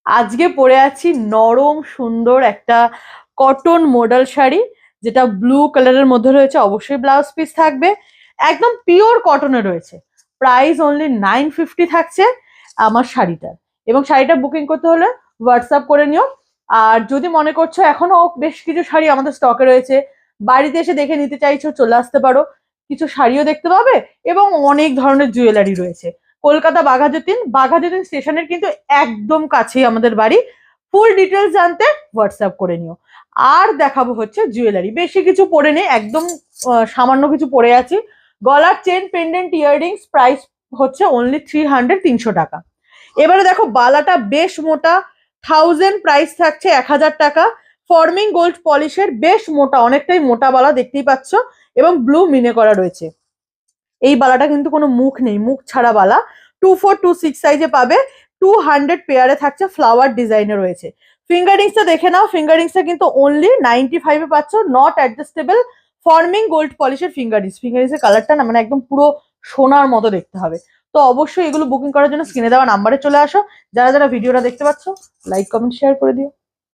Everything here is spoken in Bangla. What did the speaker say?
আজকে পরে আছি নরম সুন্দর একটা কটন মডেল শাড়ি, যেটা ব্লু কালারের মধ্যে রয়েছে। অবশ্যই ব্লাউজ পিস থাকবে, একদম পিওর কটনে রয়েছে। প্রাইস অনলি 950 থাকছে আমার শাড়িটার। এবং শাড়িটা বুকিং করতে হলে হোয়াটসঅ্যাপ করে নিও। আর যদি মনে করছো এখনো বেশ কিছু শাড়ি আমাদের স্টকে রয়েছে, বাড়িতে এসে দেখে নিতে চাইছো, চলে আসতে পারো। কিছু শাড়িও দেখতে পাবে এবং অনেক ধরনের জুয়েলারি রয়েছে। কলকাতা বাঘাযতীন স্টেশনের কিন্তু একদম কাছেই আমাদের বাড়ি। ফুল ডিটেলস জানতে হোয়াটসঅ্যাপ করে নিও। আর দেখাবো হচ্ছে জুয়েলারি, বেশি কিছু পরে নেই, একদম সামান্য কিছু পরে আছি। গলার চেন, পেন্ডেন্ট, ইয়াররিংস, প্রাইস হচ্ছে অনলি 300 টাকা। এবারে দেখো বালাটা বেশ মোটা, 1000 প্রাইস থাকছে 1000 টাকা। ফর্মিং গোল্ড পলিশের বেশ মোটা, অনেকটাই মোটা বালা দেখতেই পাচ্ছ, এবং ব্লু মিনে করা রয়েছে। এই বালাটা কিন্তু কোনো মুখ নেই, মুখ ছাড়া বালা। 2426 সাইজে পাবে। 200 পেয়ারে থাকছে, ফ্লাওয়ার ডিজাইনে রয়েছে। ফিঙ্গারিংসটা দেখে নাও, ফিঙ্গারিংসটা কিন্তু অনলি 95-এ পাচ্ছ, নট অ্যাডজাস্টেবল। ফর্মিং গোল্ড পলিশের ফিঙ্গারিংসের কালারটা না মানে একদম পুরো সোনার মতো দেখতে হবে। তো অবশ্যই এগুলো বুকিং করার জন্য স্ক্রিনে দেওয়া নাম্বারে চলে আসো। যারা যারা ভিডিওটা দেখতে পাচ্ছ, লাইক কমেন্ট শেয়ার করে দিও।